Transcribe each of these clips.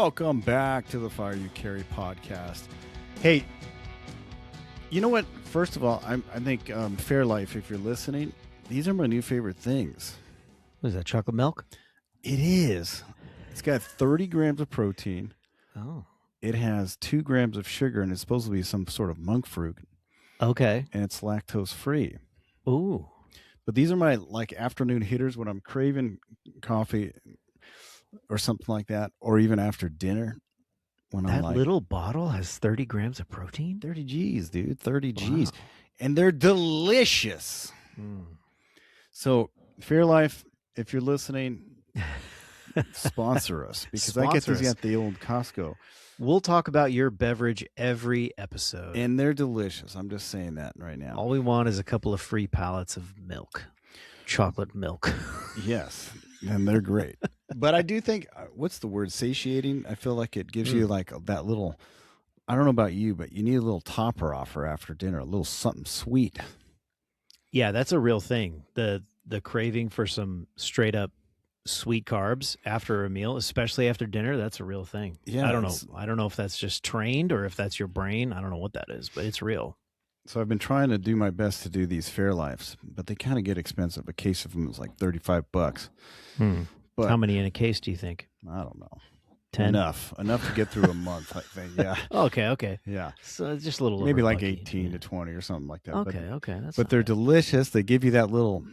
Welcome back to the Fire You Carry podcast. Hey, you know what? First of all, I think Fairlife, if you're listening, these are my new favorite things. What is that, chocolate milk? It is. It's got 30 grams of protein. Oh. It has 2 grams of sugar, and it's supposed to be some sort of monk fruit. Okay. And it's lactose free. Ooh. But these are my afternoon hitters when I'm craving coffee or something like that, or even after dinner. When that I'm little bottle has 30 grams of protein? 30 G's, dude. 30 G's. Wow. And they're delicious. So, Fairlife, if you're listening, sponsor us, because I get these at the old Costco. We'll talk about your beverage every episode. And they're delicious. I'm just saying that right now. All we want is a couple of free pallets of milk. Chocolate milk. Yes. And they're great. But I do think, what's the word? Satiating. I feel like it gives you that little, I don't know about you, but you need a little topper offer after dinner, a little something sweet. Yeah, that's a real thing. The craving for some straight up sweet carbs after a meal, especially after dinner, that's a real thing. Yeah, I don't know. I don't know if that's just trained or if that's your brain. I don't know what that is, but it's real. So I've been trying to do my best to do these Fairlifes, but they kind of get expensive. A case of them is like $35. But how many in a case do you think? I don't know. 10? Enough to get through a month, I think. Yeah. Okay. Yeah. So it's just a little maybe like bucky. 18 to 20 or something like that. Okay. But they're delicious. They give you that little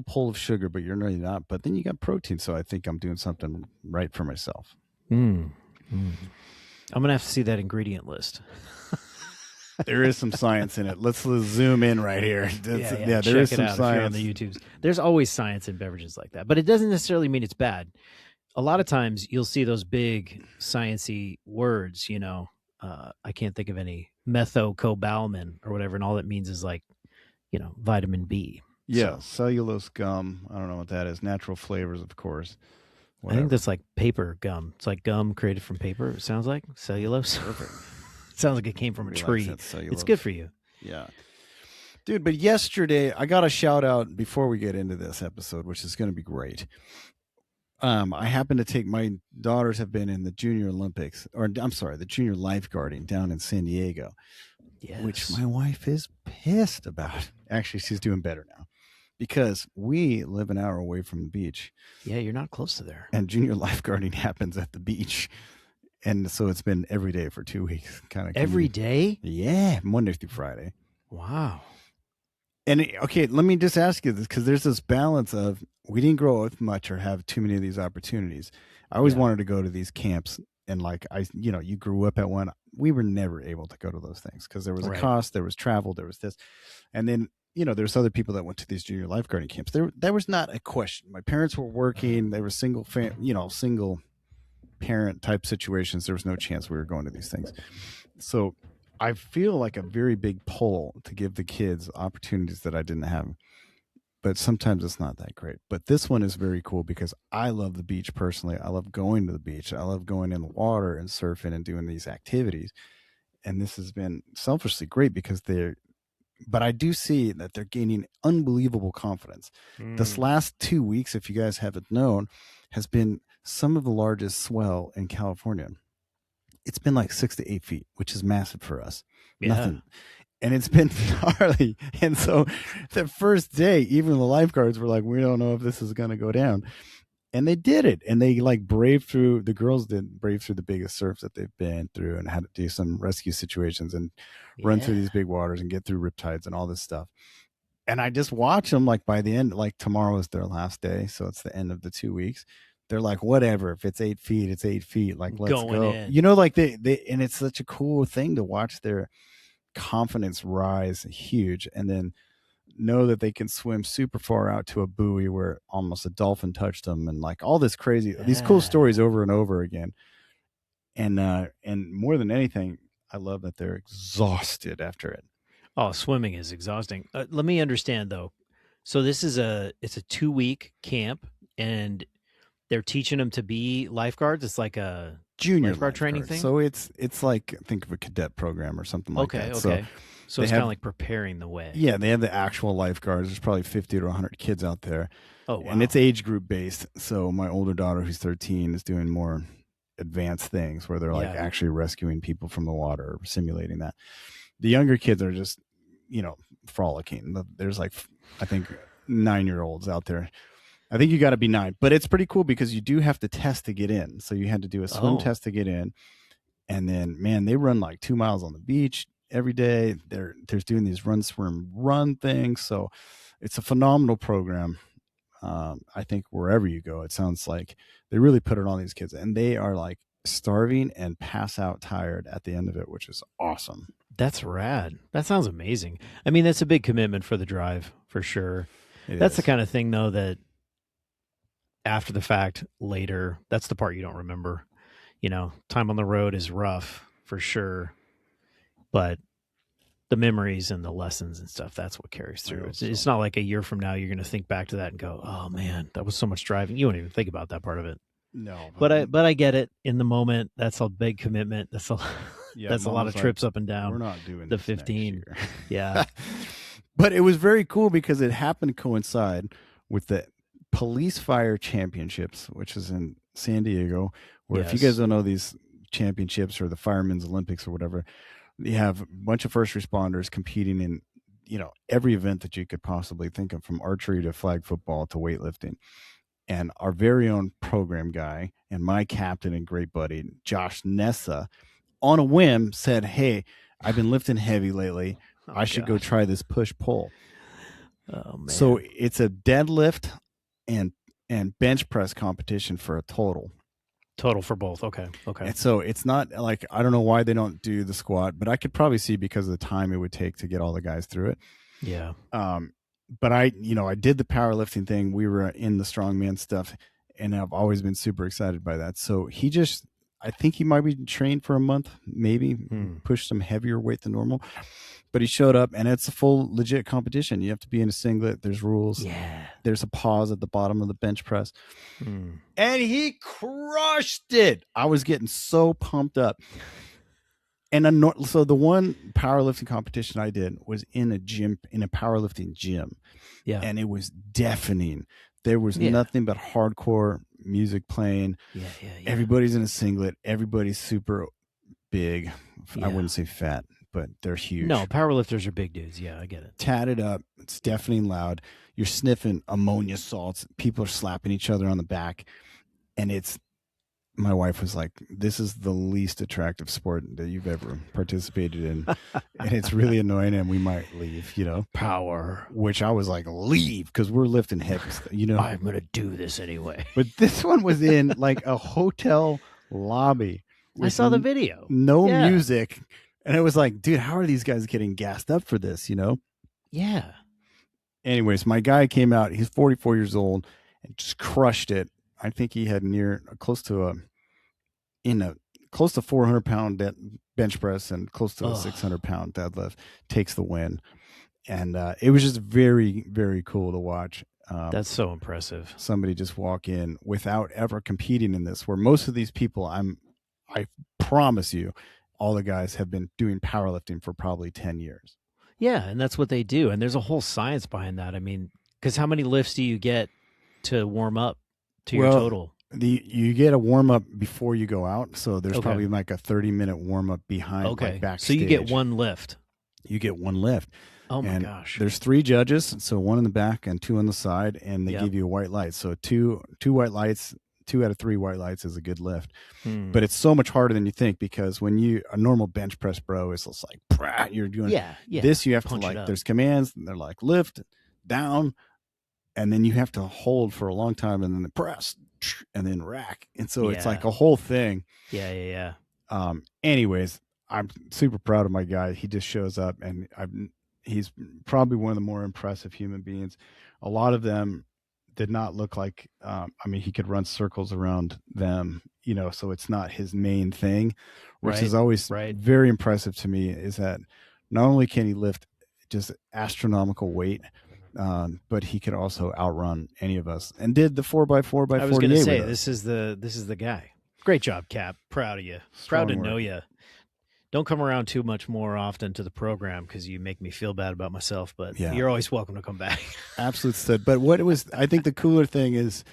pull of sugar, but you're really not. But then you got protein, so I think I'm doing something right for myself. I'm gonna have to see that ingredient list. There is some science in it. Let's zoom in right here. Yeah, there is some out science if you're on the YouTubes. There's always science in beverages like that, but it doesn't necessarily mean it's bad. A lot of times you'll see those big sciencey words, I can't think of any, methocobalamin or whatever, and all it means is vitamin B. Yeah, cellulose gum. I don't know what that is. Natural flavors, of course. Whatever. I think that's like paper gum. It's like gum created from paper, it sounds like. Cellulose. Perfect. It sounds like it came from a tree. It's good for you. Yeah. Dude, but yesterday, I got a shout out before we get into this episode, which is going to be great. I happen to take my daughters have been in the Junior Olympics, the Junior Lifeguarding down in San Diego, which my wife is pissed about. Actually, she's doing better now because we live an hour away from the beach. Yeah, you're not close to there. And Junior Lifeguarding happens at the beach. And so it's been every day for 2 weeks. Every day? Yeah, Monday through Friday. Wow. And okay, let me just ask you this, because there's this balance of we didn't grow up much or have too many of these opportunities. I always wanted to go to these camps, and you grew up at one. We were never able to go to those things because there was a cost, there was travel, there was this, and then there's other people that went to these junior lifeguarding camps. There was not a question. My parents were working. They were single parent type situations. There was no chance we were going to these things. So I feel like a very big pull to give the kids opportunities that I didn't have, but sometimes it's not that great. But this one is very cool because I love the beach personally. I love going to the beach. I love going in the water and surfing and doing these activities. And this has been selfishly great because but I do see that they're gaining unbelievable confidence. This last 2 weeks, if you guys haven't known, has been some of the largest swell in California. It's been like 6 to 8 feet, which is massive for us. Yeah. Nothing. And it's been gnarly. And so the first day, even the lifeguards were like, we don't know if this is going to go down. And they did it. And they the girls did brave through the biggest surfs that they've been through and had to do some rescue situations and run through these big waters and get through riptides and all this stuff. And I just watch them by the end, tomorrow is their last day. So it's the end of the 2 weeks. They're like, whatever, if it's 8 feet, it's 8 feet. Let's go. In. They and it's such a cool thing to watch their confidence rise huge and then know that they can swim super far out to a buoy where almost a dolphin touched them and all this crazy, these cool stories over and over again. And more than anything, I love that they're exhausted after it. Oh, swimming is exhausting. Let me understand though. So it's a 2 week camp and they're teaching them to be lifeguards. It's like a junior lifeguard training thing. So it's like, think of a cadet program or something like that. Okay. So it's kind of like preparing the way. Yeah, they have the actual lifeguards. There's probably 50 to 100 kids out there. Oh, wow. And it's age group based. So my older daughter, who's 13, is doing more advanced things where they're like Yeah. actually rescuing people from the water, or simulating that. The younger kids are just, frolicking. There's like, I think 9-year-olds out there. I think you got to be 9, but it's pretty cool because you do have to test to get in. So you had to do a swim test to get in. And then, man, they run like 2 miles on the beach every day. They're doing these run, swim, run things. So it's a phenomenal program. I think wherever you go, it sounds like they really put it on these kids, and they are like starving and pass out tired at the end of it, which is awesome. That's rad. That sounds amazing. I mean, that's a big commitment for the drive, for sure. That's the Is. kind of thing, though, that after the fact, later, that's the part you don't remember. Time on the road is rough, for sure. But the memories and the lessons and stuff, that's what carries through. It's not like a year from now you're going to think back to that and go, oh, man, that was so much driving. You won't even think about that part of it. No. But I get it. In the moment, that's a big commitment. That's a lot of trips up and down. We're not doing the this 15. next year. Yeah. But it was very cool because it happened to coincide with the police fire championships, which is in San Diego, where if you guys don't know these championships or the Firemen's Olympics or whatever, you have a bunch of first responders competing in, every event that you could possibly think of, from archery to flag football to weightlifting. And our very own program guy and my captain and great buddy, Josh Nessa, on a whim said, hey, I've been lifting heavy lately. I should go try this push-pull. Oh, man. So it's a deadlift and bench press competition for a total. Total for both. Okay. And so it's not like, I don't know why they don't do the squat, but I could probably see because of the time it would take to get all the guys through it. Yeah. But I did the powerlifting thing. We were in the strongman stuff, and I've always been super excited by that. So I think he might be trained for a month, maybe push some heavier weight than normal. But he showed up, and it's a full legit competition. You have to be in a singlet. There's rules. Yeah. There's a pause at the bottom of the bench press. And he crushed it. I was getting so pumped up. And so the one powerlifting competition I did was in a gym, in a powerlifting gym. Yeah. And it was deafening. There was nothing but hardcore music playing. Yeah. Everybody's in a singlet. Everybody's super big. I wouldn't say fat, but they're huge. No, powerlifters are big dudes. Yeah, I get it. Tatted up. It's deafening loud. You're sniffing ammonia salts. People are slapping each other on the back. And my wife was like, this is the least attractive sport that you've ever participated in. And it's really annoying, and we might leave, Power. Which I was like, leave, because we're lifting heavy stuff, I'm going to do this anyway. But this one was in like a hotel lobby. I saw the video. No music. And it was like, dude, how are these guys getting gassed up for this, Yeah. Anyways, my guy came out. He's 44 years old and just crushed it. I think he had close to 400-pound bench press and close to a 600-pound deadlift. Takes the win. And it was just very, very cool to watch. That's so impressive. Somebody just walk in without ever competing in this, where most of these people, I promise you, all the guys have been doing powerlifting for probably 10 years. Yeah, and that's what they do. And there's a whole science behind that. I mean, because how many lifts do you get to warm up to your total? You get a warm up before you go out, so there's probably like a 30-minute warm up behind. Okay, like backstage. So you get one lift. You get one lift. Oh my gosh! There's 3 judges, so 1 in the back and 2 on the side, and they give you a white light. So two white lights, 2 out of 3 white lights is a good lift. But it's so much harder than you think, because when a normal bench press bro is just like, you're doing this, you have to there's commands, and they're like lift, down, and then you have to hold for a long time, and then the press, and then rack. And so it's like a whole thing. Yeah. Anyways, I'm super proud of my guy. He just shows up, and he's probably one of the more impressive human beings. A lot of them did not look like, he could run circles around them, so it's not his main thing, which is always very impressive to me, is that not only can he lift just astronomical weight, but he could also outrun any of us, and did the 4x4 by 48. I was going to say, this is the guy. Great job, Cap. Proud of you. Proud to know you. Don't come around too much more often to the program, because you make me feel bad about myself, but you're always welcome to come back. Absolute stud. But I think the cooler thing is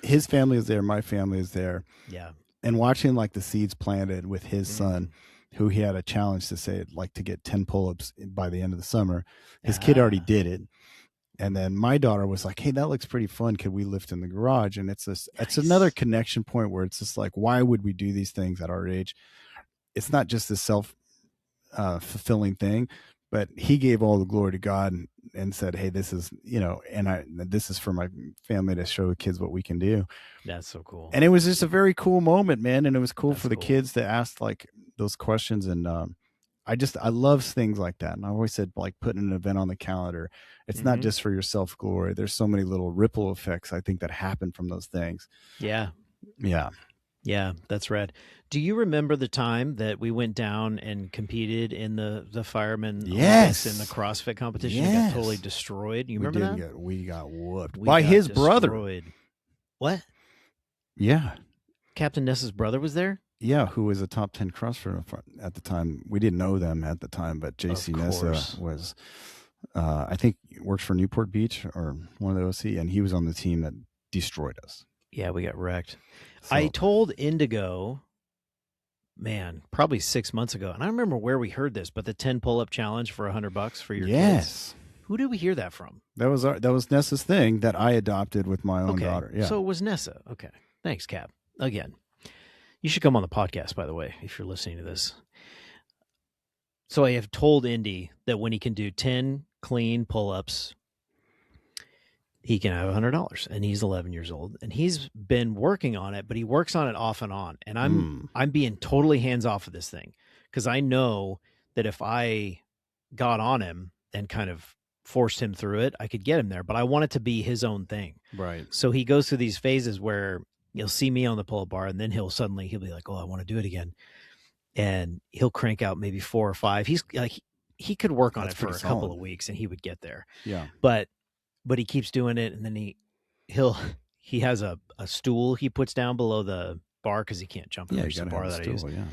his family is there. My family is there. Yeah. and watching like the seeds planted with his son, Mm. who he had a challenge to say like to get 10 pull-ups by the end of the summer. His kid already did it. And then my daughter was like, "Hey, that looks pretty fun. Could we lift in the garage?" And it's another connection point where it's just like, why would we do these things at our age? It's not just a self fulfilling thing, but he gave all the glory to God and said, "Hey, this is, this is for my family to show the kids what we can do." That's so cool. And it was just a very cool moment, man. And it was cool That's for the cool. kids to ask like those questions. And I love things like that. And I always said, like, putting an event on the calendar, it's not just for your self glory. There's so many little ripple effects, I think, that happen from those things. Yeah. Yeah. Yeah, that's rad. Do you remember the time that we went down and competed in the fireman Yes. Olympics in the CrossFit competition and got totally destroyed? You remember that? We got whooped We by got his brother. destroyed. What? Yeah. Captain Nessa's brother was there? Yeah, who was a top 10 CrossFit at the time. We didn't know them at the time, but JC Nessa was, I think, works for Newport Beach or one of the OC, and he was on the team that destroyed us. Yeah, we got wrecked. So, I told Indigo, man, probably 6 months ago, and I don't remember where we heard this, but the 10 pull-up challenge for $100 for your kids. Who did we hear that from? That was Nessa's thing that I adopted with my own daughter. Yeah. So it was Nessa. Okay. Thanks, Cap. Again. You should come on the podcast, by the way, if you're listening to this. So I have told Indy that when he can do 10 clean pull-ups, he can have $100. And he's 11 years old. And he's been working on it, but he works on it off and on. And I'm being totally hands-off of this thing because I know that if I got on him and kind of forced him through it, I could get him there. But I want it to be his own thing. Right. So he goes through these phases where you'll see me on the pull-up bar, and then he'll be like, "Oh, I want to do it again," and he'll crank out maybe 4 or 5. He's like, he could work on it for a couple of weeks, and he would get there. Yeah, but he keeps doing it, and then he has a stool he puts down below the bar because he can't jump over the bar that I use. Yeah.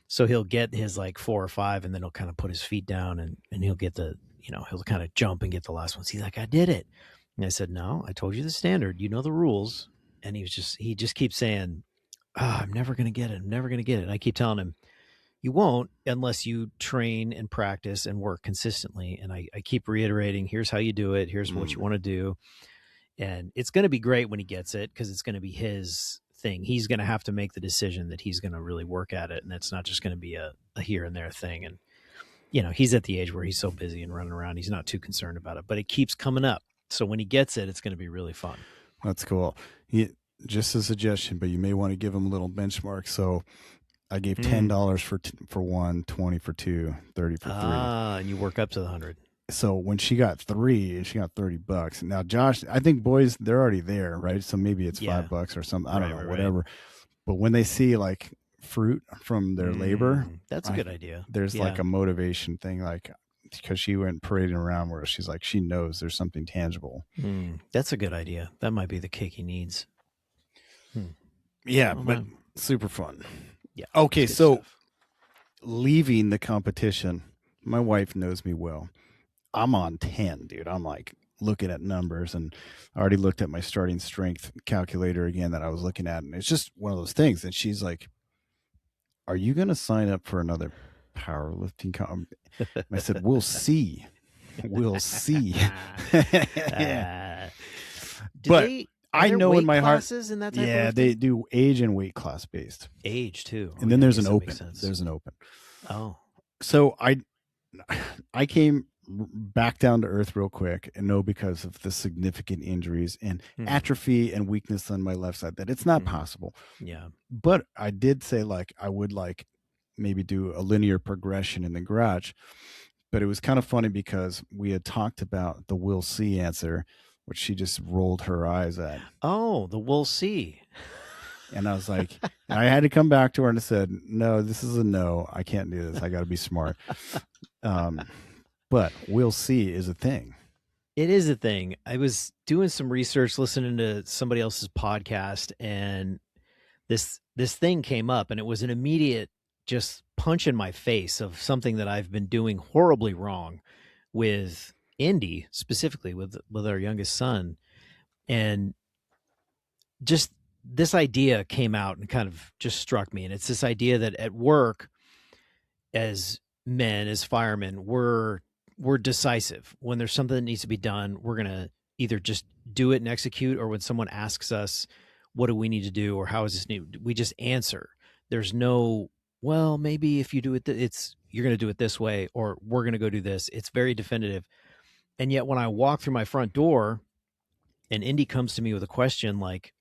So he'll get his like 4 or 5, and then he'll kind of put his feet down, and he'll get he'll kind of jump and get the last one. So he's like, "I did it," and I said, "No, I told you the standard. You know the rules." And he just keeps saying, "I'm never going to get it. I'm never going to get it." And I keep telling him, "You won't unless you train and practice and work consistently." And I keep reiterating, here's how you do it. Here's what you want to do. And it's going to be great when he gets it because it's going to be his thing. He's going to have to make the decision that he's going to really work at it. And it's not just going to be a here and there thing. And, he's at the age where he's so busy and running around. He's not too concerned about it, but it keeps coming up. So when he gets it, it's going to be really fun. That's cool. Just a suggestion, but you may want to give them a little benchmark. So I gave $10 for 1, 20 for 2, 30 for 3. And you work up to the 100. So when she got 3, she got $30. Now, Josh, I think boys, they're already there, right? So maybe it's $5 or something. I don't know, whatever. Right. But when they see like fruit from their labor, that's a good idea. There's like a motivation thing, like because she went parading around where she's like, she knows there's something tangible. That's a good idea. That might be the kick he needs. Yeah, but super fun. Yeah. Okay, so leaving the competition, my wife knows me well. I'm on 10, dude. I'm like looking at numbers, and I already looked at my starting strength calculator again that I was looking at, and it's just one of those things. And she's like, "Are you going to sign up for another powerlifting comp?" I said, "We'll see. We'll see." But I know in my heart, in that type they do age and weight class based. Age too, and then there's an open. There's an open. Oh, so I came back down to earth real quick, and know because of the significant injuries and atrophy and weakness on my left side that it's not possible. Yeah, but I did say like I would like maybe do a linear progression in the garage. But it was kind of funny because we had talked about the "we'll see" answer, which she just rolled her eyes at. Oh, the "we'll see." And I was like, I had to come back to her and I said, "No, this is a no. I can't do this. I got to be smart." But "we'll see" is a thing. It is a thing. I was doing some research, listening to somebody else's podcast, and this thing came up, and it was an immediate just punch in my face of something that I've been doing horribly wrong with Indy, specifically with our youngest son. And just this idea came out and kind of just struck me. And it's this idea that at work, as men, as firemen, we're decisive. When there's something that needs to be done, we're going to either just do it and execute, or when someone asks us, what do we need to do, or how is this new, we just answer. There's no, well, maybe if you do it, you're going to do it this way, or we're going to go do this. It's very definitive. And yet when I walk through my front door and Indy comes to me with a question like,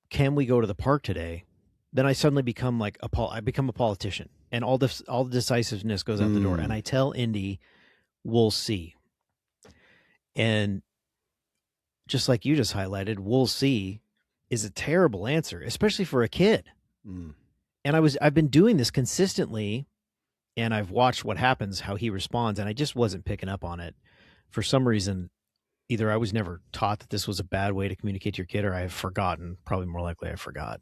can we go to the park today? Then I suddenly become like I become a politician, and all the decisiveness goes out the door. And I tell Indy, we'll see. And just like you just highlighted, we'll see is a terrible answer, especially for a kid. And I've been doing this consistently, and I've watched what happens, how he responds, and I just wasn't picking up on it. For some reason, either I was never taught that this was a bad way to communicate to your kid, or I have forgotten. Probably more likely I forgot.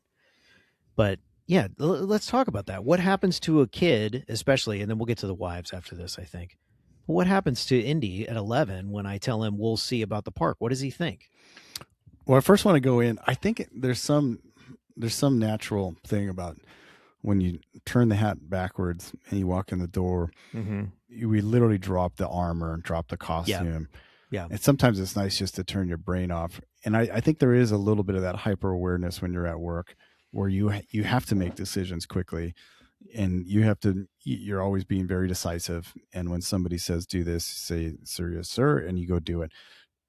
But yeah, let's talk about that. What happens to a kid, especially, and then we'll get to the wives after this, I think. But what happens to Indy at 11 when I tell him we'll see about the park? What does he think? Well, I first want to go in. I think there's some natural thing about when you turn the hat backwards and you walk in the door, we literally drop the armor, drop the costume. Yeah. And sometimes it's nice just to turn your brain off. And I think there is a little bit of that hyper awareness when you're at work, where you have to make decisions quickly, and you're always being very decisive. And when somebody says, do this, say, sir, yes, sir, and you go do it.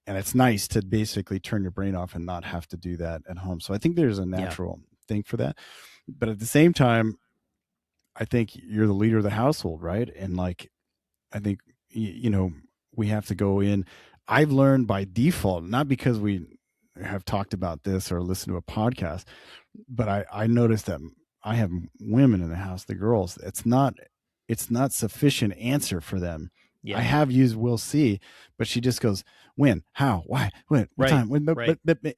And it's nice to basically turn your brain off and not have to do that at home. So I think there's a natural thing for that. But at the same time, I think you're the leader of the household, right? And like, I think, we have to go in. I've learned by default, not because we have talked about this or listened to a podcast, but I noticed that I have women in the house, the girls, it's not sufficient answer for them. I have used we'll see, but she just goes, when, how, why, when, what time, when,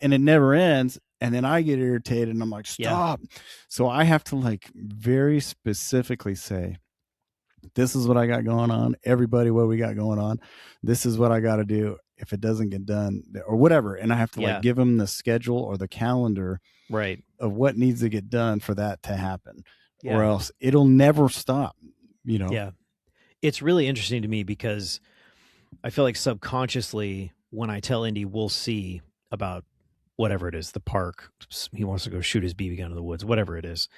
and it never ends. And then I get irritated and I'm like, stop. So I have to like very specifically say, this is what I got going on. Everybody, what we got going on. This is what I got to do if it doesn't get done or whatever. And I have to like give them the schedule or the calendar of what needs to get done for that to happen, or else it'll never stop, Yeah. It's really interesting to me because I feel like subconsciously when I tell Indy we'll see about whatever it is, the park, he wants to go shoot his BB gun in the woods, whatever it is,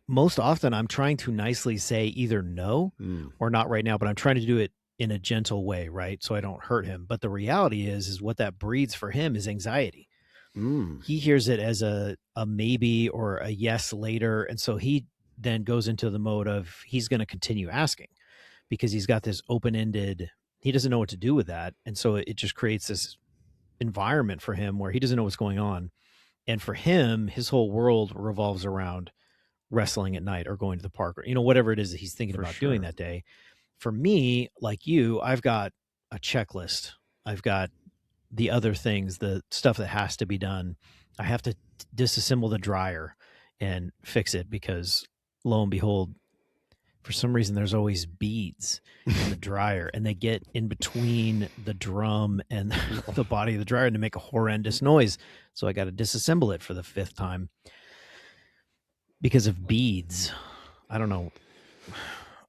most often I'm trying to nicely say either no or not right now, but I'm trying to do it in a gentle way, right? So I don't hurt him. But the reality is what that breeds for him is anxiety. He hears it as a maybe or a yes later. And so he then goes into the mode of he's going to continue asking because he's got this open-ended, he doesn't know what to do with that. And so it just creates this environment for him where he doesn't know what's going on. And for him, his whole world revolves around wrestling at night or going to the park or, whatever it is that he's thinking about doing that day. For me, like you, I've got a checklist. I've got the other things, the stuff that has to be done. I have to disassemble the dryer and fix it because lo and behold, for some reason, there's always beads in the dryer and they get in between the drum and the body of the dryer and they make a horrendous noise. So I got to disassemble it for the 5th time because of beads. I don't know.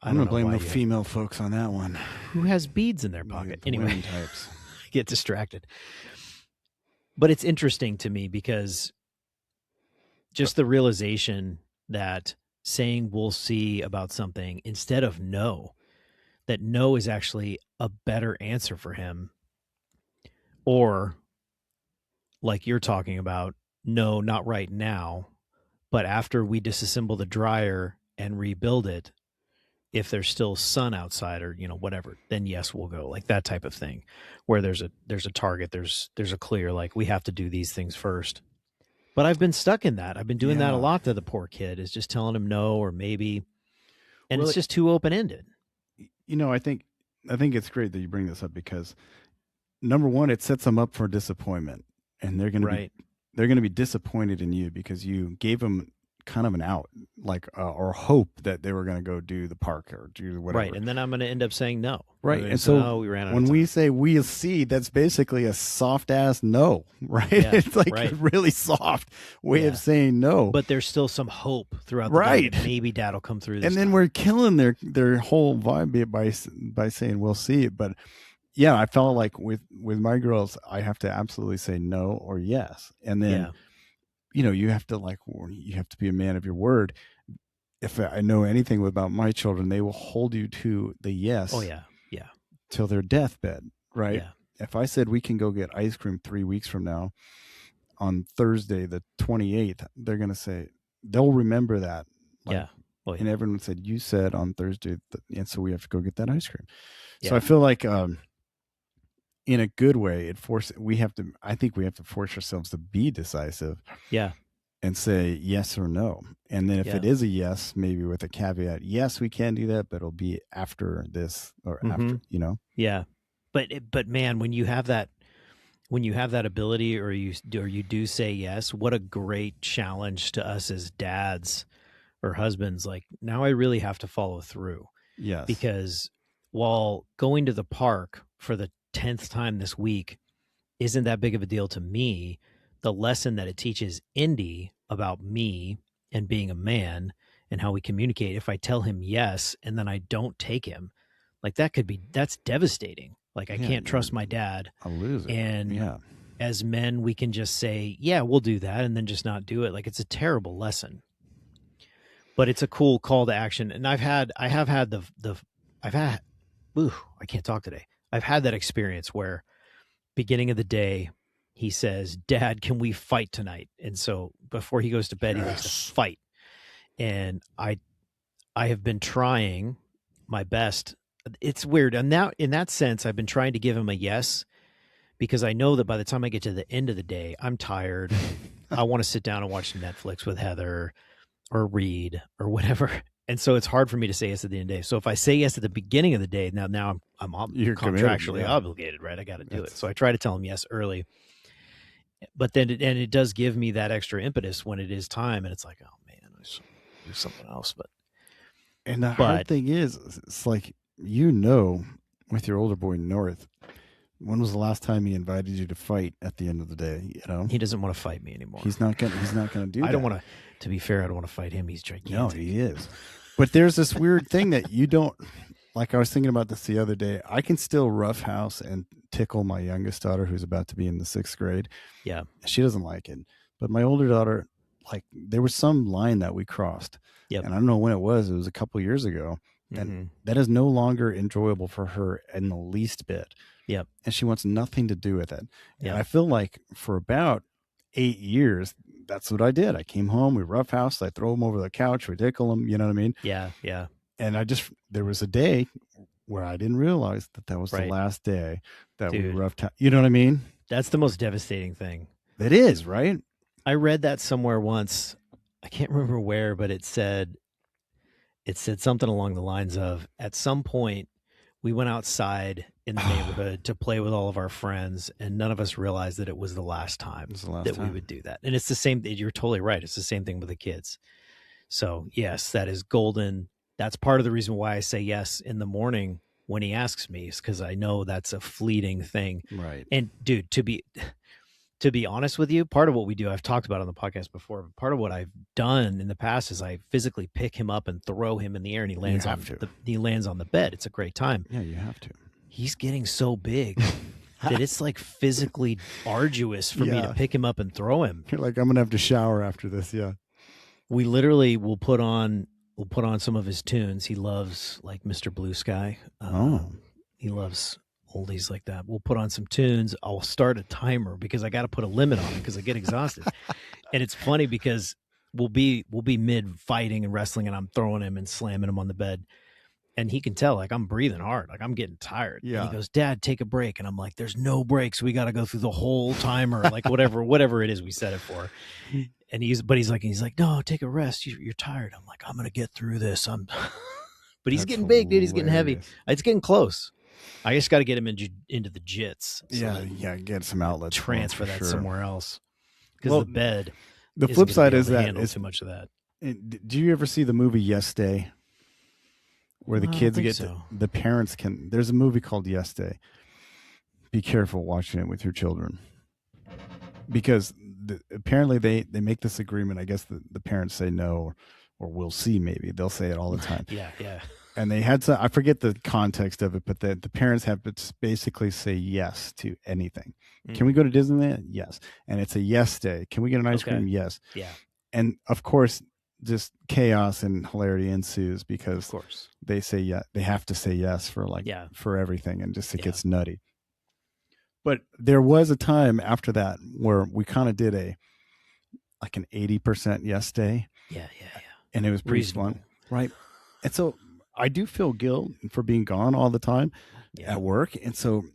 I'm going to blame the female folks on that one. Who has beads in their pocket? Anyway, types. I get distracted. But it's interesting to me because just the realization that saying we'll see about something instead of no, that no is actually a better answer for him. Or like you're talking about, no, not right now, but after we disassemble the dryer and rebuild it, if there's still sun outside or, whatever, then yes, we'll go, like that type of thing where there's a target, there's a clear, like we have to do these things first. But I've been stuck in that. I've been doing that a lot to the poor kid, is just telling him no or maybe, and it's just too open-ended. I think it's great that you bring this up because number one, it sets them up for disappointment, and they're going to be disappointed in you because you gave them kind of an out, like or hope that they were going to go do the park or do whatever. Right, and then I'm going to end up saying no. Right, and so so we ran out when of time. we say we'll see, that's basically a soft ass no, right? Yeah, It's like right. a really soft way Yeah. of saying no. But there's still some hope throughout the day Right. that maybe Dad will come through this And then time. we're killing their whole vibe by saying we'll see. But yeah, I felt like with my girls, I have to absolutely say no or yes, and then you know, you have to be a man of your word. If I know anything about my children, they will hold you to the yes. Oh yeah, yeah. Till their deathbed, right? Yeah. If I said we can go get ice cream 3 weeks from now on Thursday the 28th, they're gonna say they'll remember that. Like, yeah. Oh, yeah. And everyone said you said on Thursday, and so we have to go get that ice cream. Yeah. So I feel like in a good way, I think we have to force ourselves to be decisive. Yeah. And say yes or no. And then if Yeah. it is a yes, maybe with a caveat, yes, we can do that, but it'll be after this or after, you know? Yeah. But man, when you have that ability or you do say yes, what a great challenge to us as dads or husbands. Like, now I really have to follow through. Yes. Because while going to the park for the 10th time this week isn't that big of a deal to me, the lesson that it teaches Indy about me and being a man and how we communicate, if I tell him yes and then I don't take him, like that's devastating. Like, I can't trust my dad. I'll lose it. And as men, we can just say, yeah, we'll do that, and then just not do it. Like, it's a terrible lesson, but it's a cool call to action. And I can't talk today. I've had that experience where beginning of the day, he says, Dad, can we fight tonight? And so before he goes to bed, he likes to fight. And I have been trying my best. It's weird. And now in that sense, I've been trying to give him a yes, because I know that by the time I get to the end of the day, I'm tired. I want to sit down and watch Netflix with Heather or read or whatever. And so it's hard for me to say yes at the end of the day. So if I say yes at the beginning of the day, now I'm contractually obligated, right? I got to do it. So I try to tell him yes early. But then it does give me that extra impetus when it is time, and it's like, oh man, I should do something else. And the hard thing is, it's like, with your older boy North, when was the last time he invited you to fight at the end of the day? You know, he doesn't want to fight me anymore. He's not gonna do that. I don't want to. To be fair, I don't want to fight him. He's gigantic. No, he is. But there's this weird thing that you don't. Like, I was thinking about this the other day. I can still roughhouse and tickle my youngest daughter, who's about to be in the 6th grade. Yeah. She doesn't like it. But my older daughter, like, there was some line that we crossed. Yep. And I don't know when it was. It was a couple years ago. And that is no longer enjoyable for her in the least bit. Yep. And she wants nothing to do with it. Yep. And I feel like for about 8 years, that's what I did. I came home, we roughhoused, I throw him over the couch, we tickle him, you know what I mean? Yeah, yeah. And there was a day where I didn't realize that was the last day that we roughed out. You know what I mean? That's the most devastating thing. It is, right? I read that somewhere once. I can't remember where, but it said something along the lines of, at some point we went outside in the neighborhood to play with all of our friends, and none of us realized that it was the last time we would do that. And it's the same. You're totally right. It's the same thing with the kids. So yes, that is golden. That's part of the reason why I say yes in the morning when he asks me, is because I know that's a fleeting thing. Right. And dude, to be honest with you, part of what we do, I've talked about on the podcast before, but part of what I've done in the past is I physically pick him up and throw him in the air, and he lands on the bed. It's a great time. Yeah, you have to. He's getting so big that it's like physically arduous for me to pick him up and throw him. You're like, I'm going to have to shower after this. Yeah. We literally will put on some of his tunes. He loves, like, Mr. Blue Sky. He loves oldies like that. We'll put on some tunes. I'll start a timer because I got to put a limit on it because I get exhausted. And it's funny because we'll be mid fighting and wrestling, and I'm throwing him and slamming him on the bed. And he can tell, like, I'm breathing hard, like I'm getting tired. Yeah. And he goes, Dad, take a break. And I'm like, there's no breaks. We got to go through the whole timer, like whatever it is we set it for. And he's like, no, take a rest. You're tired. I'm like, I'm going to get through this. But he's getting big, dude. He's getting heavy. It's getting close. I just got to get him into the jits. So get some outlets. Transfer that somewhere else. Because the bed. The flip side is that handle too much of that. Do you ever see the movie Yes Day, where the I don't kids think get to, so. the parents can? There's a movie called Yes Day. Be careful watching it with your children, because apparently they make this agreement. I guess the parents say no, or we'll see. Maybe they'll say it all the time. Yeah, yeah. And they had to, I forget the context of it, but the parents have to basically say yes to anything. Can we Mm. go to Disneyland? Yes. And it's a yes day. Can we get an ice Okay. cream? Yes. Yeah, And of course, just chaos and hilarity ensues of because course. they say yeah, they have to say yes for Yeah, for everything, and just it yeah, gets nutty. But there was a time after that where we kind of did a like an 80% yes day, yeah, yeah, yeah. and it was pretty fun, Reasonable. right? And so I do feel guilt for being gone all the time Yeah. at work, and so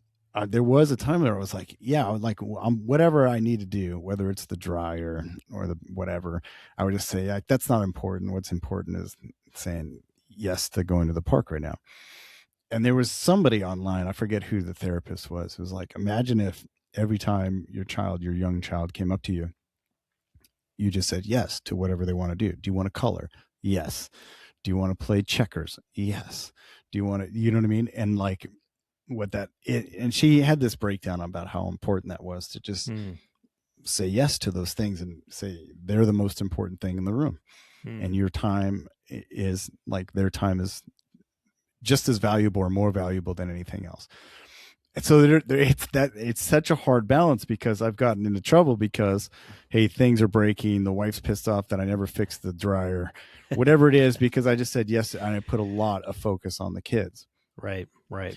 there was a time where I was like, yeah, like whatever I need to do, whether it's the dryer or the whatever, I would just say like, that's not important. What's important is saying yes to going to the park right now. And there was somebody online, I forget who the therapist was, who was like, imagine if every time your young child came up to you, you just said yes to whatever they want to do. Do you want to color? Yes. Do you want to play checkers? Yes. Do you want to, you know what I mean? And like what and she had this breakdown about how important that was to just Mm. say yes to those things and say they're the most important thing in the room. Mm. And your time is like their time is just as valuable or more valuable than anything else. And so it's such a hard balance because I've gotten into trouble because, hey, things are breaking. The wife's pissed off that I never fixed the dryer, whatever it is, because I just said yes and I put a lot of focus on the kids. Right, right.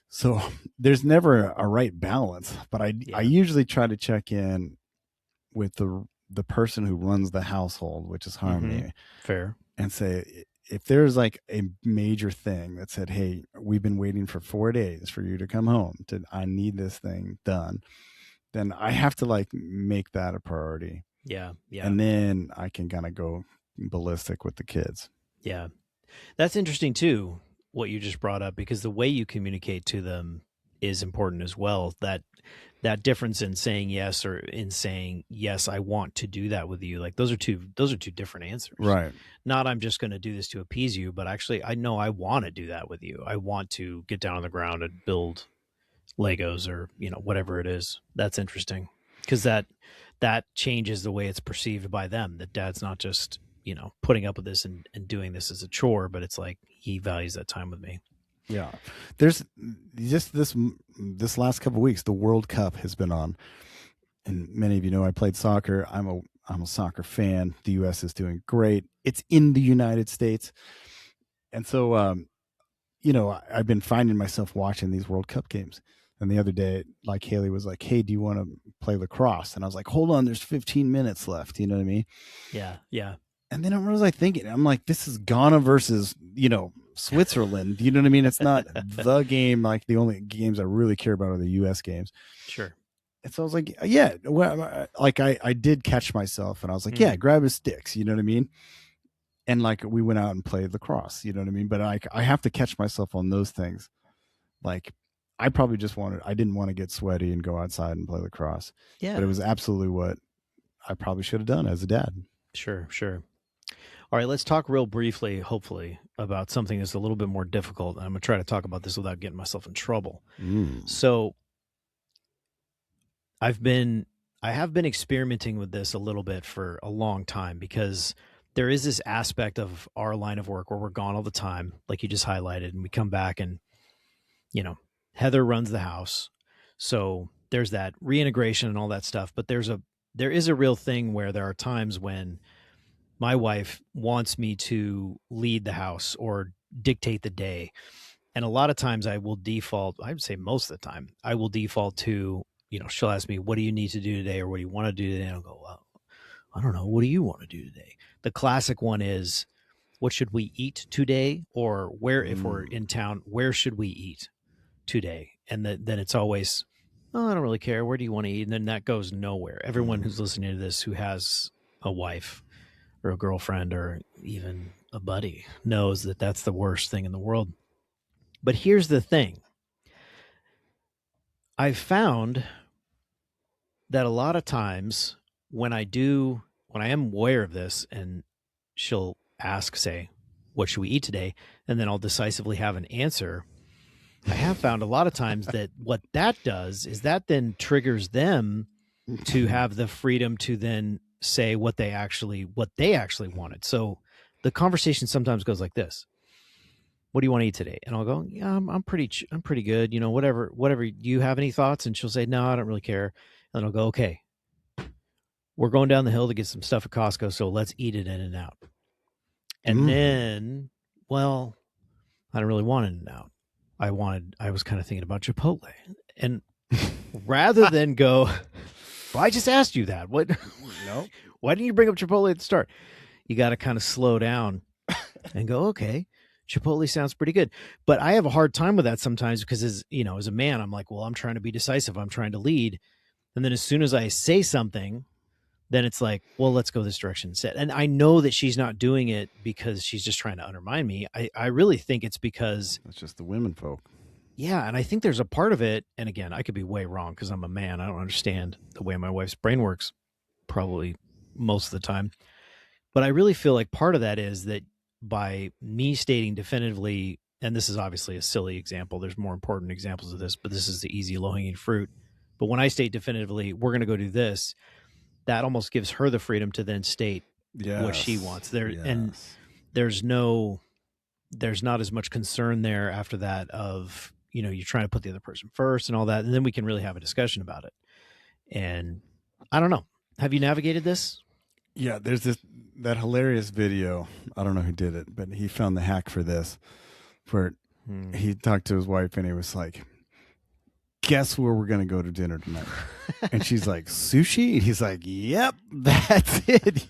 So there's never a right balance, but I Yeah. usually try to check in with the person who runs the household, which is Harmony, Fair. and say if there's like a major thing that said, hey, we've been waiting for 4 days for you to come home, I need this thing done, then I have to like make that a priority. Yeah, yeah, And then I can kind of go ballistic with the kids. yeah. That's interesting too, what you just brought up, because the way you communicate to them is important as well. That difference in saying yes or in saying yes, I want to do that with you. Like those are two different answers. Right. Not I'm just going to do this to appease you, but actually I know I want to do that with you. I want to get down on the ground and build Legos or, whatever it is. That's interesting because that changes the way it's perceived by them, that dad's not just, putting up with this and doing this as a chore, but it's like he values that time with me. Yeah. There's just this last couple of weeks, the World Cup has been on. And many of you know I played soccer. I'm a soccer fan. The US is doing great. It's in the United States. And so I've been finding myself watching these World Cup games. And the other day, like Haley was like, hey, do you want to play lacrosse? And I was like, hold on, there's 15 minutes left. You know what I mean? Yeah. Yeah. And then what was I thinking? I'm like, this is Ghana versus, Switzerland. You know what I mean? It's not the game. Like the only games I really care about are the US games. Sure. And so I was like, yeah, well, like I did catch myself and I was like, yeah, grab his sticks. You know what I mean? And like we went out and played lacrosse, you know what I mean? But I have to catch myself on those things. Like I probably I didn't want to get sweaty and go outside and play lacrosse. Yeah. But it was absolutely what I probably should have done as a dad. Sure. Sure. All right, let's talk real briefly, hopefully, about something that's a little bit more difficult. I'm going to try to talk about this without getting myself in trouble. So I have been experimenting with this a little bit for a long time because there is this aspect of our line of work where we're gone all the time, like you just highlighted, and we come back and, Heather runs the house. So there's that reintegration and all that stuff. But there is a real thing where there are times when my wife wants me to lead the house or dictate the day. And a lot of times I will default, I would say most of the time, I will default to, she'll ask me, what do you need to do today? Or what do you want to do today? And I'll go, well, I don't know. What do you want to do today? The classic one is, what should we eat today? Or where, if we're in town, where should we eat today? And then it's always, oh, I don't really care. Where do you want to eat? And then that goes nowhere. Everyone who's listening to this who has a wife or a girlfriend or even a buddy knows that that's the worst thing in the world. But here's the thing. I've found that a lot of times when I am aware of this and she'll ask, say, what should we eat today? And then I'll decisively have an answer. I have found a lot of times that what that does is that then triggers them to have the freedom to then say what they actually wanted. So the conversation sometimes goes like this: what do you want to eat today? And I'll go, yeah, I'm pretty good. You know, whatever. Do you have any thoughts? And she'll say, no, I don't really care. And I'll go, okay, we're going down the hill to get some stuff at Costco, so let's eat it In-N-Out. And then, well, I don't really want In-N-Out. I was kind of thinking about Chipotle. And rather than go, well, I just asked you that. What? No. Why didn't you bring up Chipotle at the start? You got to kind of slow down and go, okay, Chipotle sounds pretty good. But I have a hard time with that sometimes because as a man, I'm like, well, I'm trying to be decisive. I'm trying to lead. And then as soon as I say something, then it's like, well, let's go this direction instead. And I know that she's not doing it because she's just trying to undermine me. I really think it's because that's just the women folk. Yeah. And I think there's a part of it. And again, I could be way wrong because I'm a man. I don't understand the way my wife's brain works probably most of the time. But I really feel like part of that is that by me stating definitively, and this is obviously a silly example, there's more important examples of this, but this is the easy low-hanging fruit. But when I state definitively, we're going to go do this, that almost gives her the freedom to then state what she wants. And there's not as much concern there after that of, you're trying to put the other person first and all that. And then we can really have a discussion about it. And I don't know. Have you navigated this? Yeah, there's that hilarious video. I don't know who did it, but he found the hack for this, where he talked to his wife and he was like, guess where we're going to go to dinner tonight? And she's like, sushi? And he's like, yep, that's it.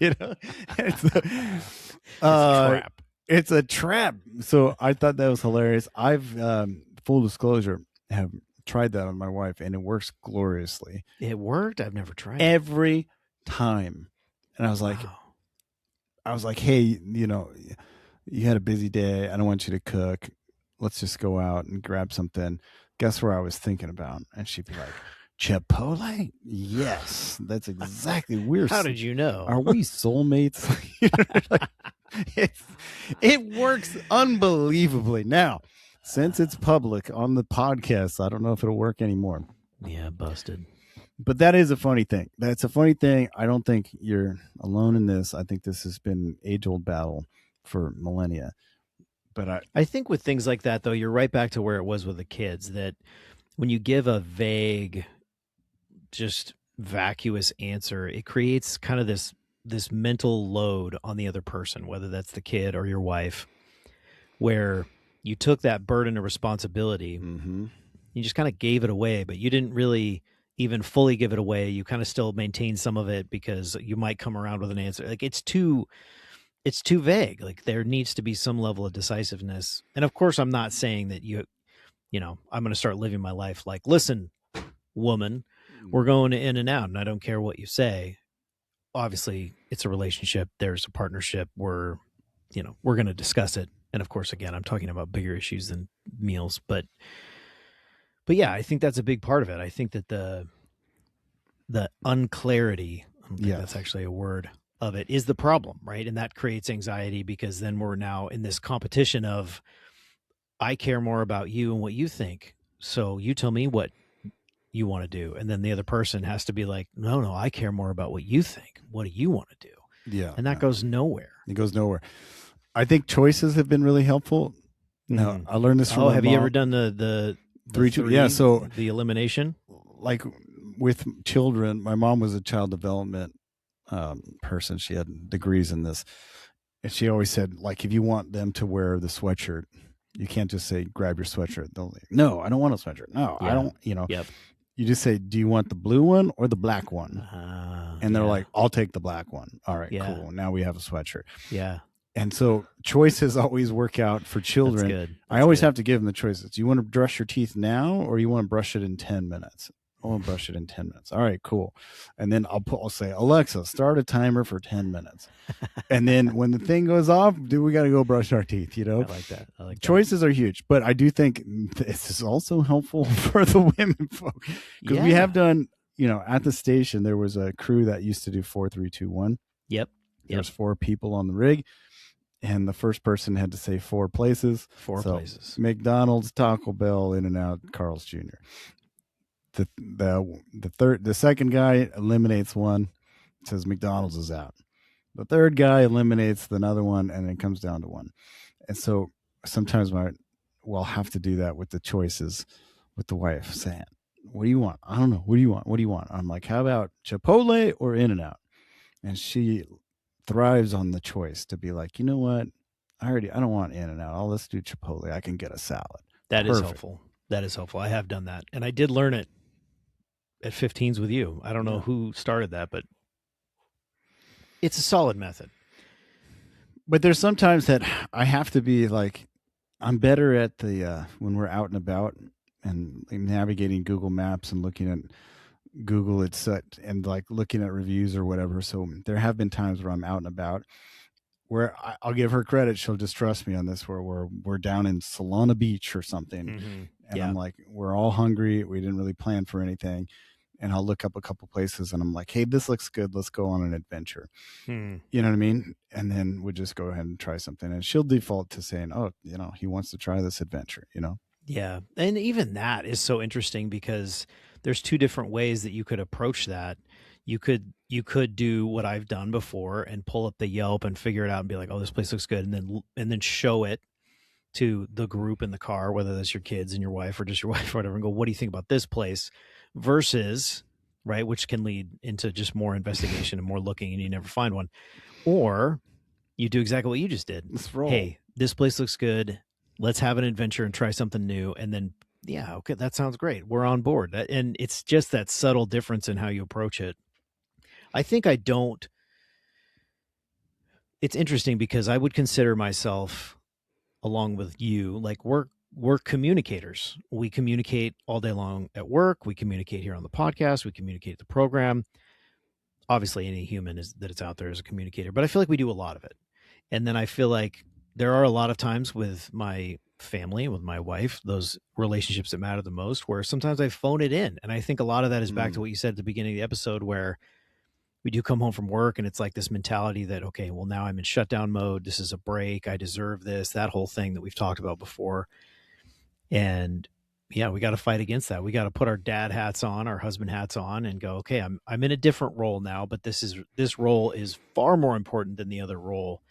It's a trap. So I thought that was hilarious. I've, full disclosure, have tried that on my wife and it works gloriously. It worked? I've never tried it. Every time. And I was like, hey, you had a busy day. I don't want you to cook. Let's just go out and grab something. Guess where I was thinking about? And she'd be like, Chipotle? Yes, that's exactly weird. How did you know? Are we soulmates? It works unbelievably. Now, since it's public on the podcast, I don't know if it'll work anymore. Yeah, busted. But that is a funny thing. That's a funny thing. I don't think you're alone in this. I think this has been an age-old battle for millennia. But I think with things like that, though, you're right back to where it was with the kids, that when you give a vague, just vacuous answer, it creates kind of this mental load on the other person, whether that's the kid or your wife, where you took that burden of responsibility, you just kind of gave it away, but you didn't really even fully give it away. You kind of still maintain some of it because you might come around with an answer. Like it's too vague. Like there needs to be some level of decisiveness. And of course, I'm not saying that I'm going to start living my life like, listen, woman, we're going to In-N-Out and I don't care what you say. Obviously it's a relationship. There's a partnership. We're going to discuss it. And of course, again, I'm talking about bigger issues than meals, but yeah, I think that's a big part of it. I think that the unclarity, I don't think that's actually a word of it, is the problem, right? And that creates anxiety because then we're now in this competition of, I care more about you and what you think. So you tell me what you want to do. And then the other person has to be like, no, I care more about what you think. What do you want to do? Yeah. And that goes nowhere. It goes nowhere. I think choices have been really helpful. No, I learned this from have you ever done the 3-2? Yeah. So the elimination, like with children, my mom was a child development person. She had degrees in this. And she always said, like, if you want them to wear the sweatshirt, you can't just say, grab your sweatshirt. They'll like, no, I don't want a sweatshirt. No, I don't, Yep. You just say, do you want the blue one or the black one? And they're like, I'll take the black one. All right, cool. Now we have a sweatshirt. Yeah. And so choices always work out for children. That's good. I always have to give them the choices. Do you want to brush your teeth now or you want to brush it in 10 minutes? I want to brush it in 10 minutes. All right, cool. And then I'll say, Alexa, start a timer for 10 minutes. And then when the thing goes off, we got to go brush our teeth, I like that. Choices are huge, but I do think this is also helpful for the women folk because we have done, at the station, there was a crew that used to do 4, 3, 2, 1. Yep. there's 4 people on the rig, and the first person had to say 4 places. 4 places. McDonald's, Taco Bell, In-N-Out, Carl's Jr. The second guy eliminates one, says McDonald's is out. The third guy eliminates another one, and it comes down to one. And so sometimes we'll have to do that with the choices with the wife, saying, what do you want? I don't know. What do you want? What do you want? I'm like, how about Chipotle or In-N-Out? And she thrives on the choice to be like, you know what? I don't want In-N-Out. Let's do Chipotle. I can get a salad. That is helpful. That is helpful. I have done that. And I did learn it at 15s with you. I don't know who started that, but it's a solid method. But there's sometimes that I have to be like, I'm better at the when we're out and about and navigating Google Maps and looking at Google and like looking at reviews or whatever. So there have been times where I'm out and about where I'll give her credit. She'll just trust me on this, where we're down in Solana Beach or something. Mm-hmm. And I'm like, we're all hungry. We didn't really plan for anything. And I'll look up a couple places and I'm like, hey, this looks good. Let's go on an adventure. You know what I mean? And then we just go ahead and try something. And she'll default to saying, oh, he wants to try this adventure, Yeah. And even that is so interesting because there's 2 different ways that you could approach that. You could do what I've done before and pull up the Yelp and figure it out and be like, oh, this place looks good. And then show it to the group in the car, whether that's your kids and your wife or just your wife or whatever, and go, what do you think about this place? Versus, right, which can lead into just more investigation and more looking and you never find one. Or you do exactly what you just did. Let's roll. Hey, this place looks good. Let's have an adventure and try something new. And then, yeah, okay, that sounds great. We're on board. And it's just that subtle difference in how you approach it. I think it's interesting because I would consider myself, along with you, like we're communicators. We communicate all day long at work. We communicate here on the podcast. We communicate the program. Obviously, any human that's out there is a communicator, but I feel like we do a lot of it. And then I feel like there are a lot of times with my family, with my wife, those relationships that matter the most, where sometimes I phone it in. And I think a lot of that is back to what you said at the beginning of the episode, where we do come home from work and it's like this mentality that, okay, well, now I'm in shutdown mode. This is a break. I deserve this, that whole thing that we've talked about before. And yeah, we got to fight against that. We got to put our dad hats on, our husband hats on, and go, okay, I'm in a different role now, but this role is far more important than the other role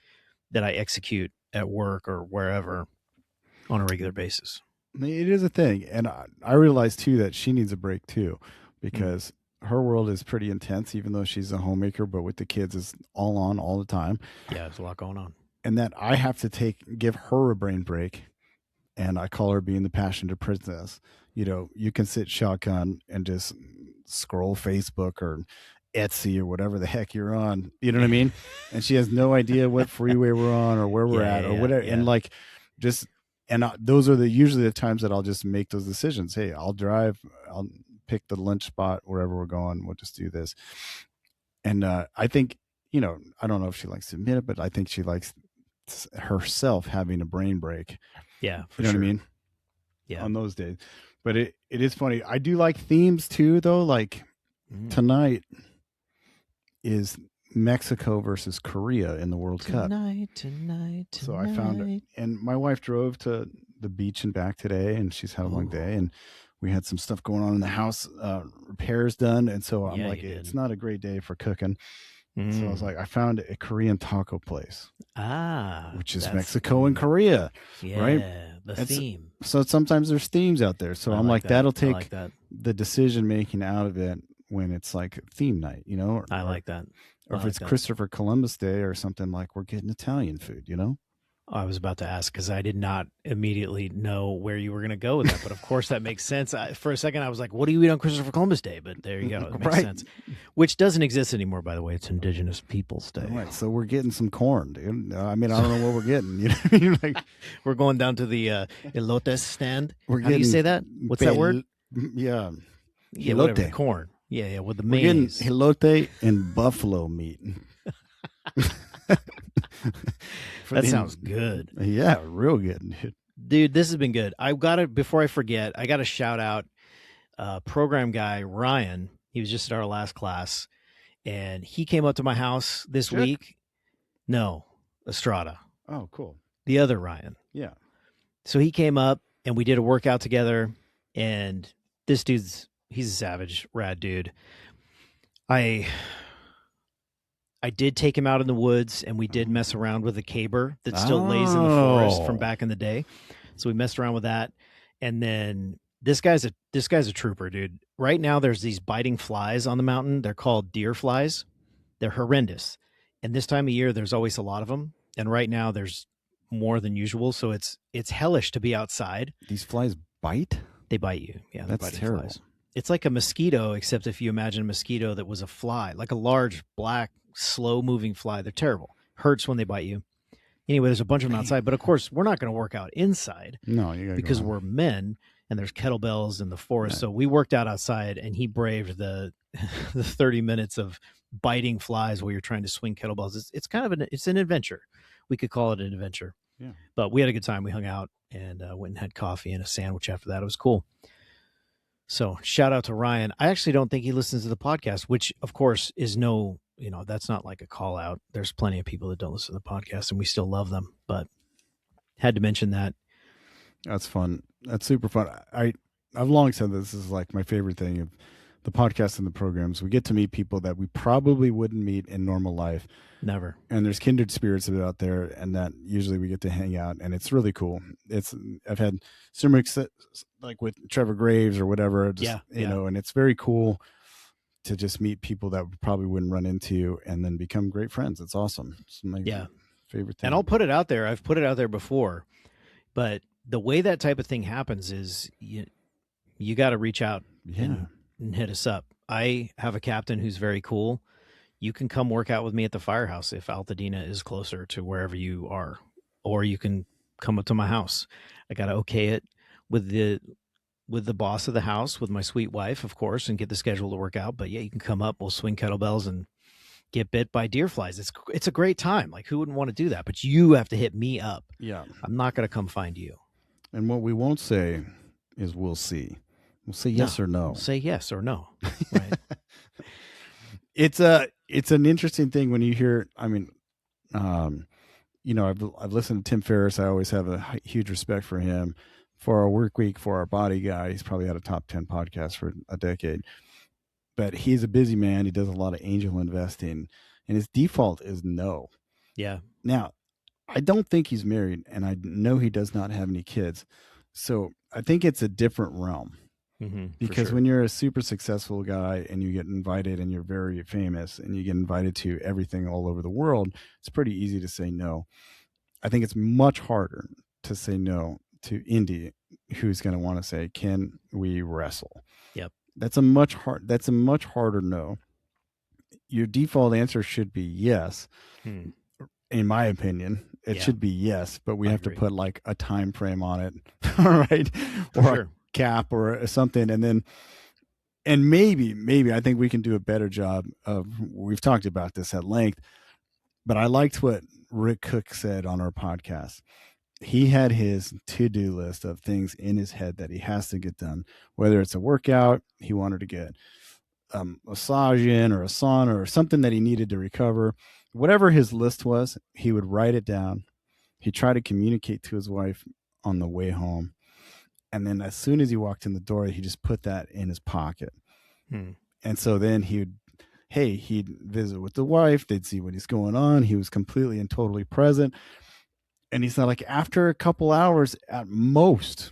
that I execute at work or wherever on a regular basis. It is a thing. And I realize too that she needs a break too, because her world is pretty intense, even though she's a homemaker, but with the kids is all on all the time. Yeah, there's a lot going on. And that I have to give her a brain break. And I call her being the passenger princess. You can sit shotgun and just scroll Facebook or Etsy or whatever the heck you're on. You know what I mean? And she has no idea what freeway we're on or where we're at or whatever. Yeah. And those are usually the times that I'll just make those decisions. Hey, I'll drive. I'll pick the lunch spot wherever we're going. We'll just do this. And I think, I don't know if she likes to admit it, but I think she likes herself having a brain break. Yeah, for sure. What I mean? Yeah. On those days. But it is funny. I do like themes too, though. Like tonight is Mexico versus Korea in the World Cup. Tonight. So I found it. And my wife drove to the beach and back today, and she's had a long day. And we had some stuff going on in the house, repairs done. And so I'm like, it's not a great day for cooking. So I was like, I found a Korean taco place. Which is Mexico and Korea. Yeah, right? The theme. So sometimes there's themes out there. So I'm like, that'll take the decision making out of it when it's like theme night, I like that. Or if it's Christopher Columbus Day or something, like we're getting Italian food, I was about to ask because I did not immediately know where you were going to go with that. But of course, that makes sense. For a second, I was like, what do you eat on Christopher Columbus Day? But there you go. It makes sense. Which doesn't exist anymore, by the way. It's Indigenous Peoples Day. Right. So we're getting some corn, dude. I mean, I don't know what we're getting. You know what I mean? Like, we're going down to the elotes stand. How do you say that? What's that word? Yeah. Elote. Corn. Yeah, with the maize. We're getting elote and buffalo meat. That sounds good. Yeah, real good, dude. This has been good. Before I forget, I got to shout out program guy Ryan. He was just at our last class, and he came up to my house this week No, Estrada, Oh, cool. the other Ryan. Yeah. So he came up and we did a workout together. And this he's a savage, rad dude. I did take him out in the woods and we did mess around with a caber that still lays in the forest from back in the day. So we messed around with that. And then this guy's a trooper, dude. Right now there's these biting flies on the mountain. They're called deer flies. They're horrendous. And this time of year there's always a lot of them. And right now there's more than usual, so it's hellish to be outside. These flies bite? They bite you. Yeah, they're That's biting terrible. flies. It's like a mosquito, except if you imagine a mosquito that was a fly, like a large, black, slow-moving fly. They're terrible. Hurts when they bite you. Anyway, there's a bunch of them outside, but of course, we're not going to work out inside. No, you gotta because go we're men and there's kettlebells in the forest. So we worked out outside, and he braved the the 30 minutes of biting flies while you're trying to swing kettlebells. It's kind of it's an adventure. We could call it an adventure. Yeah. But we had a good time. We hung out and went and had coffee and a sandwich after that. It was cool. So shout out to Ryan. I actually don't think he listens to the podcast, which of course is no, that's not like a call out. There's plenty of people that don't listen to the podcast and we still love them, but had to mention that. That's fun. That's super fun. I've long said this is like my favorite thing of the podcast and the programs. We get to meet people that we probably wouldn't meet in normal life. Never. And there's kindred spirits out there, and that usually we get to hang out, and it's really cool. I've had similar, like with Trevor Graves or whatever, and it's very cool to just meet people that we probably wouldn't run into and then become great friends. It's awesome. It's my favorite thing. And I'll put it out there. I've put it out there before, but the way that type of thing happens is you got to reach out and hit us up. I have a captain who's very cool. You can come work out with me at the firehouse if Altadena is closer to wherever you are, or you can come up to my house. I got to okay it with the boss of the house, with my sweet wife, of course, and get the schedule to work out. But yeah, you can come up. We'll swing kettlebells and get bit by deer flies. It's a great time. Like, who wouldn't want to do that? But you have to hit me up. Yeah. I'm not going to come find you. And what we won't say is we'll see. We'll say yes or no. We'll say yes or no. Right. It's an interesting thing when you hear, I mean, I've listened to Tim Ferriss. I always have a huge respect for him, for our work week, for our body guy. He's probably had a top 10 podcast for a decade, but he's a busy man. He does a lot of angel investing, and his default is no. Yeah. Now, I don't think he's married, and I know he does not have any kids. So I think it's a different realm. Because when you're a super successful guy and you get invited and you're very famous and you get invited to everything all over the world, it's pretty easy to say no. I think it's much harder to say no to Indy, who's going to want to say, can we wrestle? Yep. That's a much harder no. Your default answer should be yes. In my opinion, it should be yes, but we have to put like a time frame on it. All right. Or a cap or something. And maybe I think we can do a better job of, we've talked about this at length, but I liked what Rick Cook said on our podcast. He had his to-do list of things in his head that he has to get done, whether it's a workout, he wanted to get a massage in, or a sauna, or something that he needed to recover. Whatever his list was, he would write it down. He tried to communicate to his wife on the way home. And then as soon as he walked in the door, he just put that in his pocket. And so then he'd visit with the wife. They'd see what is going on. He was completely and totally present. And he's not like, after a couple hours at most,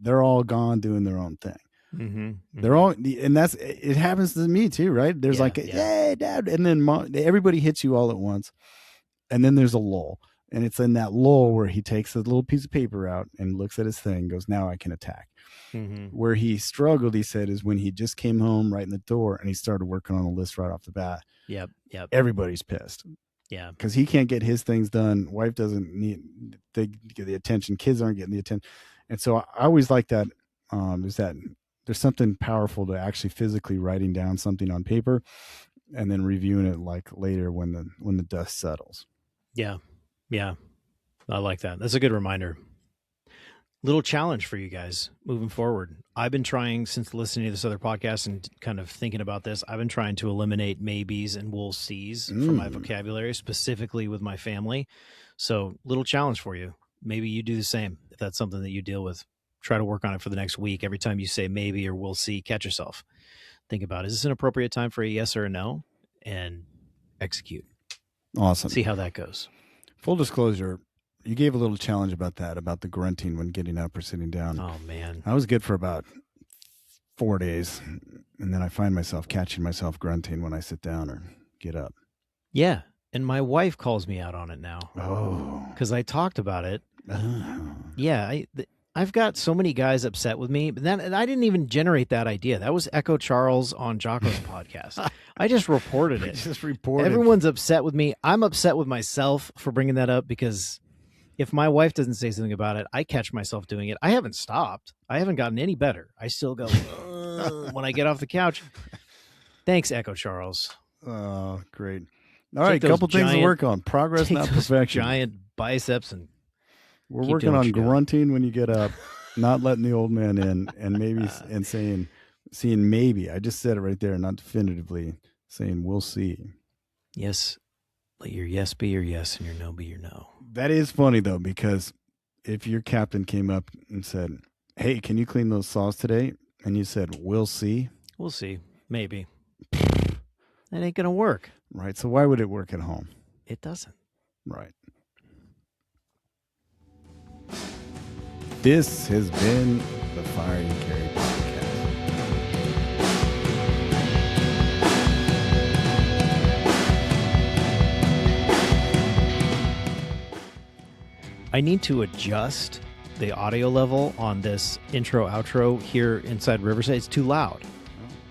they're all gone doing their own thing. They're all, and it happens to me too, right? There's hey, dad. And then everybody hits you all at once. And then there's a lull. And it's in that lull where he takes a little piece of paper out and looks at his thing and goes, now I can attack. Where he struggled, he said, is when he just came home right in the door and he started working on the list right off the bat. Yep. Everybody's pissed. Yeah. Because he can't get his things done. Wife doesn't get the attention. Kids aren't getting the attention. And so I always like that. Is that there's something powerful to actually physically writing down something on paper and then reviewing it like later when the dust settles. Yeah. I like that. That's a good reminder. Little challenge for you guys moving forward. I've been trying, since listening to this other podcast and kind of thinking about this, I've been trying to eliminate maybes and we'll sees from my vocabulary, specifically with my family. So little challenge for you. Maybe you do the same. If that's something that you deal with, try to work on it for the next week. Every time you say maybe or we'll see, catch yourself. Think about, is this an appropriate time for a yes or a no? And execute. Awesome. See how that goes. Full disclosure, you gave a little challenge about that, about the grunting when getting up or sitting down. Oh, man. I was good for about 4 days, and then I find myself catching myself grunting when I sit down or get up. Yeah, and my wife calls me out on it now. Oh. Because I talked about it. Oh. Yeah, I've got so many guys upset with me, but then I didn't even generate that idea. That was Echo Charles on Jocko's podcast. I just reported it. Everyone's upset with me. I'm upset with myself for bringing that up because if my wife doesn't say something about it, I catch myself doing it. I haven't stopped. I haven't gotten any better. I still go when I get off the couch. Thanks, Echo Charles. Oh, great. All right, a couple things to work on. Progress, not perfection. Giant biceps and we're working on grunting when you get up, not letting the old man in, and maybe and seeing maybe. I just said it right there, not definitively, saying we'll see. Yes. Let your yes be your yes and your no be your no. That is funny, though, because if your captain came up and said, hey, can you clean those saws today? And you said, we'll see. We'll see. Maybe. That ain't going to work. Right. So why would it work at home? It doesn't. Right. This has been the Fire You Carry podcast. I need to adjust the audio level on this intro outro here inside Riverside. It's too loud.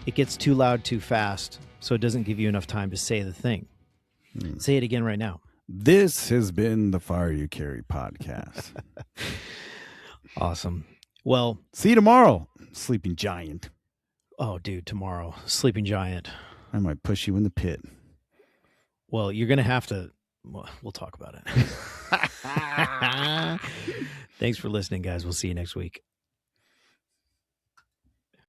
It gets too loud too fast, so it doesn't give you enough time to say the thing. Say it again right now. This has been the Fire You Carry podcast. Awesome. Well, see you tomorrow, sleeping giant. Oh, dude, tomorrow, sleeping giant. I might push you in the pit. Well, you're going to have to. Well, we'll talk about it. Thanks for listening, guys. We'll see you next week.